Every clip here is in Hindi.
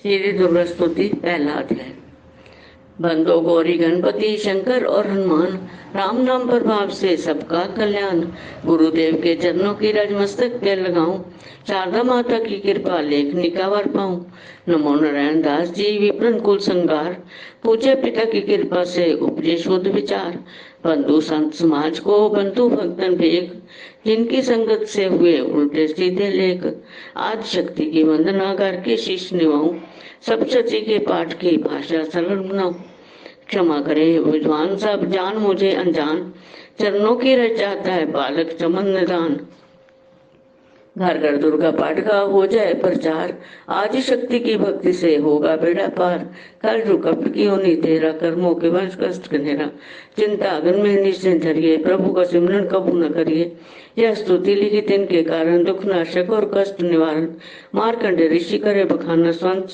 श्री दुर्गा स्तुति पहला अध्याय। बंदो गौरी गणपति शंकर और हनुमान, राम नाम प्रभाव से सबका कल्याण। गुरुदेव के चरणों की रज मस्तक पे लगाऊं, शारदा माता की कृपा लेख निकावर पाऊं। नमो नारायण दास जी विप्रन कुल संगार, पूज्य पिता की कृपा से उपजे शुद्ध विचार। बंधु संत समाज को बंधु भक्तन भेग, जिनकी संगत से हुए उल्टे सीधे लेख। आदि शक्ति की वंदना करके शीश निभाऊं, सब सची के पाठ की भाषा सरल बनाऊं। क्षमा करे विद्वान सब जान मुझे अनजान, चरणों की रच जाता है बालक चमन निदान। घर घर दुर्गा पाठ का हो जाए प्रचार, आदि शक्ति की भक्ति से होगा बेड़ा पार। कल जो कपट की होनी तेरा, कर्मों के वंश कष्ट कनेरा। चिंता अगन में निश्चिंत धरिए, प्रभु का सिमरन कबू न करिए। यह स्तुति लिखित इनके कारण, दुख नाशक और कष्ट निवारण। मार्कंडे ऋषि करे बखाना, संत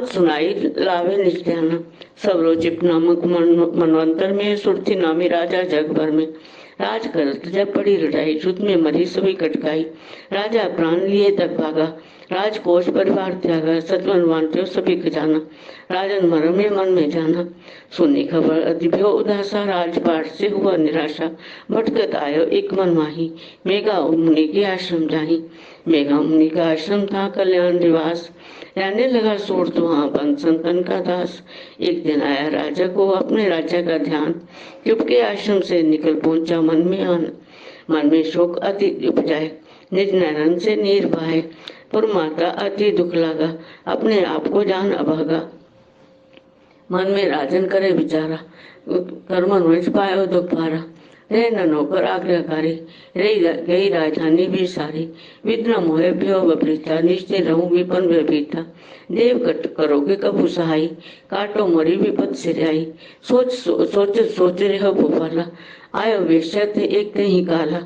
सुनाई लावे निज ध्यान। सब रोचिप नामक मनवंतर में, सुरथी नामी राजा जग भर में। राज करत जब पड़ी लड़ाई, युद्ध में मरी सभी कटकाई। राजा प्राण लिए तक भागा, राजकोष परिवार त्यागा। सतवन वांटे सभी खजाना, राजन मरम में मन में जाना। सुनी खबर अधिभ्यो उदासा, राजपाट से हुआ निराशा। भटकत आयो एक मन माही, मेघा मुनि के आश्रम जाही। मेघा मुनि का आश्रम था कल्याण निवास, रहने लगा सूरत वहाँ बन संतन का दास। एक दिन आया राजा को अपने राजा का ध्यान, चुपके आश्रम से निकल पहुंचा मन में आन। मन में शोक अति उपजाए, निज नैनन से नीर बहाए। पर माता अति दुख लगा, अपने आप को जान अभागा। मन में राजन करे विचारा, कर्मन वंश पायो दुख पारा। रह न नौकर आज्ञाकारी, रही गई राजधानी भी सारी। विद्र मोहे भ्यो बपरीता, निश्चय रहूं विपन व्यभीता। देव कट करोगे कबू सहाई, काटो मरी विपद सिराई। सोच रहे हो भोपाला, आयो वेश्या थे एक ते ही काला।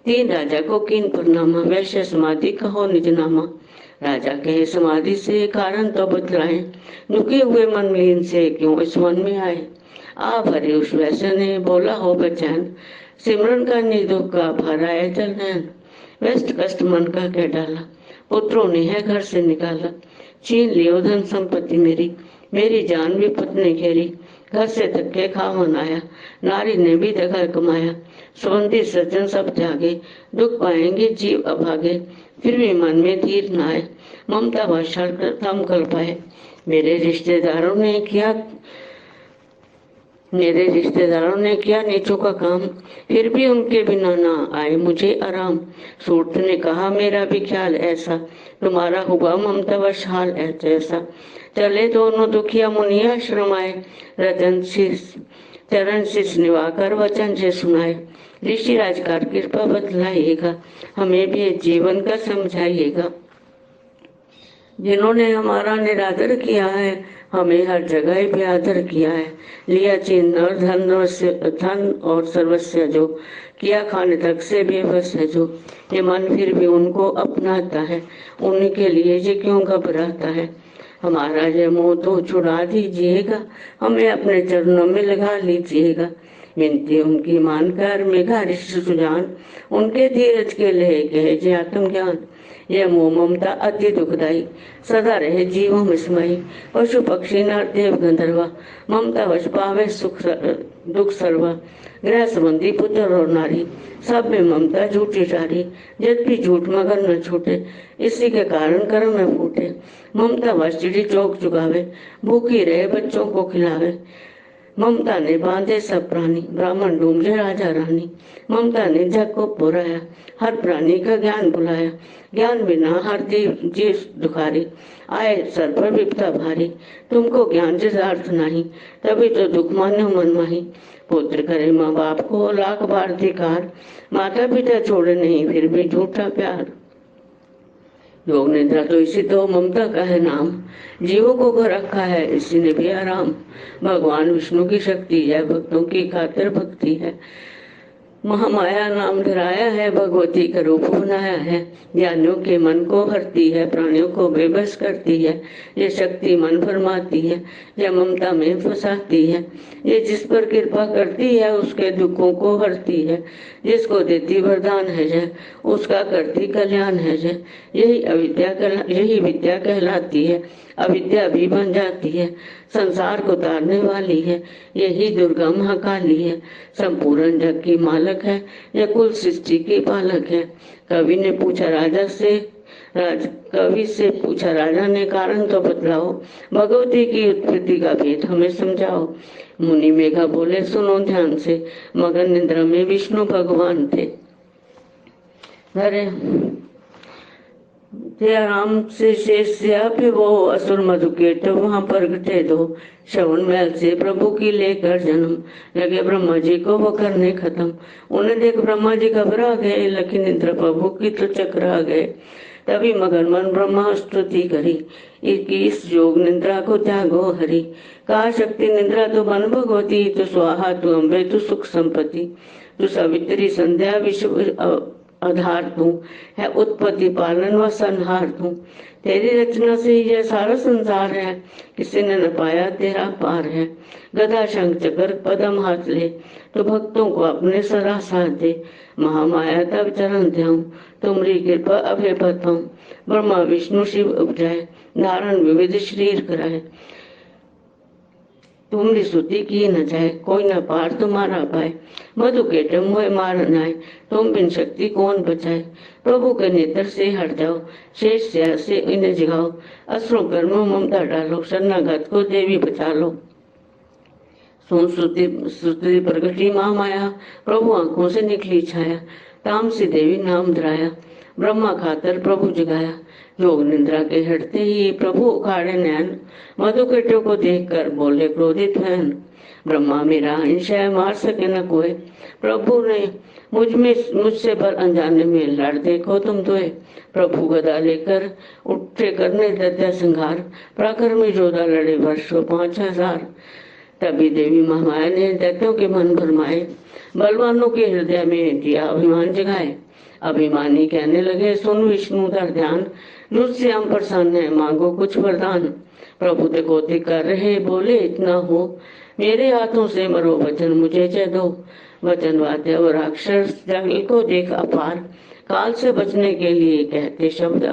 तीन राजा को कीन परनामा, वैश्य समाधि कहो निज नामा। राजा कहे समाधि से कारण तो बतलाए, दुखे हुए मन में इनसे क्यों इस मन में आए। आ भरे उस वैश्य ने बोला हो बचैन, सिमरन का दुख का भरा है जल नैन। व्यस्त कष्ट मन का कह डाला, पुत्रों ने है घर से निकाला। छीन लियो धन संपत्ति मेरी, मेरी जान विपत ने घेरी। घर से धक्के खावन आया, नारी ने भी दगा कमाया। सुगंधी सज्जन सब त्यागे, दुख पाएंगे जीव अभागे। फिर भी मन में धीर न आए, ममता भाषण थम कर पाए। मेरे रिश्तेदारों ने किया नीचों का काम, फिर भी उनके बिना ना आए मुझे आराम। सूरत ने कहा मेरा भी ख्याल ऐसा, तुम्हारा हुआ ममता वश हाल ऐसा। चले दोनों दुखिया मुनिया आश्रम आए, चरण शीश निवाकर वचन से सुनाए। ऋषि राजकार कृपा बतलाइएगा, हमें भी जीवन का समझाइएगा। जिन्होंने हमारा निरादर किया है, हमें हर जगह भी आदर किया है। लिया चिन्ह और धन और सर्वस्व जो, किया खाने तक से बेबस है जो। ये मन फिर भी उनको अपनाता है, उनके लिए ये क्यों घबराता है। हमारा ये मोह तो छुड़ा दीजिएगा, हमें अपने चरणों में लगा लीजिएगा। विनती उनकी मानकर मेघा ऋषि सुजान, उनके धीरज के लिए कहे जे आत्मज्ञान। यह मोह ममता अति दुखदाई, सदा रहे जीवों में समाई। पशु पक्षी नर देव गंधर्वा, ममता वश पावे सुख दुख सर्वा। गृह संबंधी पुत्र और नारी, सब में ममता झूठी टारी। जब भी झूठ मगर न छूटे, इसी के कारण कर्म में फूटे। ममता वश चिड़ी चौक चुकावे, भूखी रहे बच्चों को खिलावे। ममता ने बांधे सब प्राणी, ब्राह्मण ढूंढे राजा रानी। ममता ने जग को पुराया, हर प्राणी का ज्ञान बुलाया। ज्ञान बिना हर जीव दुखारी, आए सर पर विपदा भारी। तुमको ज्ञान से अर्थ नहीं, तभी तो दुख मान्यो मन माही। पुत्र करे माँ बाप को लाख बार धिकार, माता पिता छोड़े नहीं फिर भी झूठा प्यार। योग निद्रा तो इसी तो ममता का है नाम, जीवों को घर रखा है इसी ने भी आराम। भगवान विष्णु की शक्ति है, भक्तों की खातिर भक्ति है। महामाया नाम धराया है, भगवती का रूप बनाया है। ज्ञानियों के मन को हरती है, प्राणियों को बेबस करती है। ये शक्ति मन भरमाती है, यह ममता में फंसाती है। ये जिस पर कृपा करती है उसके दुखों को हरती है। जिसको देती वरदान है जय, उसका करती कल्याण है जय। यही विद्या कहलाती है, अविद्या भी बन जाती है। संसार को तारने वाली है, यही दुर्गा महाकाली है। संपूर्ण जग की मालक है, यह कुल सृष्टि की पालक है। कवि से पूछा राजा ने, कारण तो बतलाओ, भगवती की उत्पत्ति का भेद हमें समझाओ। मुनि मेघा बोले, सुनो ध्यान से, मगन निद्रा में विष्णु भगवान थे। राम से शेष वो असुर मधुकेट वहां प्रगटे दो। श्रवण महल से प्रभु की लेकर जन्म, लगे ब्रह्मा जी को वो करने खत्म। उन्हें देख ब्रह्मा जी घबरा गए, लखी निद्रा प्रभु की तो चकरा गए। तभी मगन मन ब्रह्मा स्तुति करी, इस योग निद्रा को त्यागो हरि। कहा शक्ति निद्रा तो बन भगवती, तो स्वाहा तू अम्बे तू सुख संपत्ति। तू सावित्री संध्या विश्व आधार तू है, उत्पत्ति पालन व संहार तू। तेरी रचना से यह सारा संसार है, किसी ने न पाया तेरा पार है। गदा शंख चक्र पदम हाथ ले, तो भक्तों को अपने सरा साथ दे। महामाया तब चरण ध्याऊं, तुमरी कृपा अभय बताऊं। ब्रह्मा विष्णु शिव उपजाए, धारण विविध शरीर कराए। तुमरी स्तुति की न जाए, कोई न पार तुम्हारा पाए। मधु के हुए मार नाए, तुम बिन शक्ति कौन बचाए। प्रभु के नेत्र से हट जाओ, शेष से इन्हें जगाओ। असुरों पर ममता डालो, शरणागत को देवी बचा लो। सुन स्तुति प्रगटी महामाया, प्रभु आंखों से निकली छाया। तामसी देवी नाम धराया, ब्रह्मा खातर प्रभु जगाया। योग निद्रा के हटते ही प्रभु उखाड़े नैन, मधुकेटों को देखकर बोले क्रोधित भैन। ब्रह्मा मेरा अंश है, मार सके न कोई। प्रभु ने मुझसे पर अनजाने में लड़ देखो तुम दोए। प्रभु गदा लेकर उठे करने दत्या संहार, पराक्रमी योद्धा लड़े वर्षों 5000। तभी देवी महामाया ने दैत्यों के मन भरमाए, बलवानों के हृदय में दिया अभिमान जगाए। अभिमानी कहने लगे, सुन विष्णु धर ध्यान, मुझसे हम प्रसन्न है, मांगो कुछ वरदान। प्रभु ते कोति कर रहे, बोले इतना हो, मेरे हाथों से मरो वचन मुझे जय दो। वचन वाद्य और राक्षस जल को देख अपार, काल से बचने के लिए कहते शब्द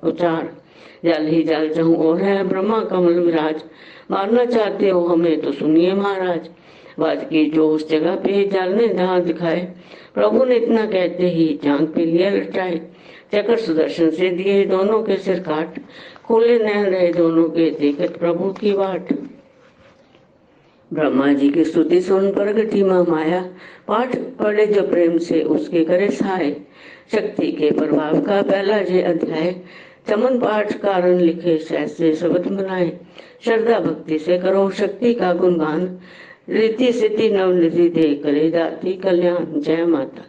उचार। जल ही जल जहूं और है ब्रह्मा कमल विराज, मारना चाहते हो हमें तो सुनिए महाराज। बात की जो उस जगह पे जल ने जहाँ दिखाए, प्रभु ने इतना कहते ही जांग पे लिया लटाए। चक्र सुदर्शन से दिए दोनों के सिर काट, खुले नैन रहे दोनों के देखत प्रभु की बाट। ब्रह्मा जी की स्तुति सुन प्रगटी महामाया, पाठ पढ़े जो प्रेम से उसके करे सहाय। शक्ति के प्रभाव का पहला जे अध्याय, चमन पाठ कारण लिखे शास्त्रीय शब्द बनाए। श्रद्धा भक्ति से करो शक्ति का गुणगान, रीति सिद्धि नवनिधि दे करे दाती कल्याण। जय माता।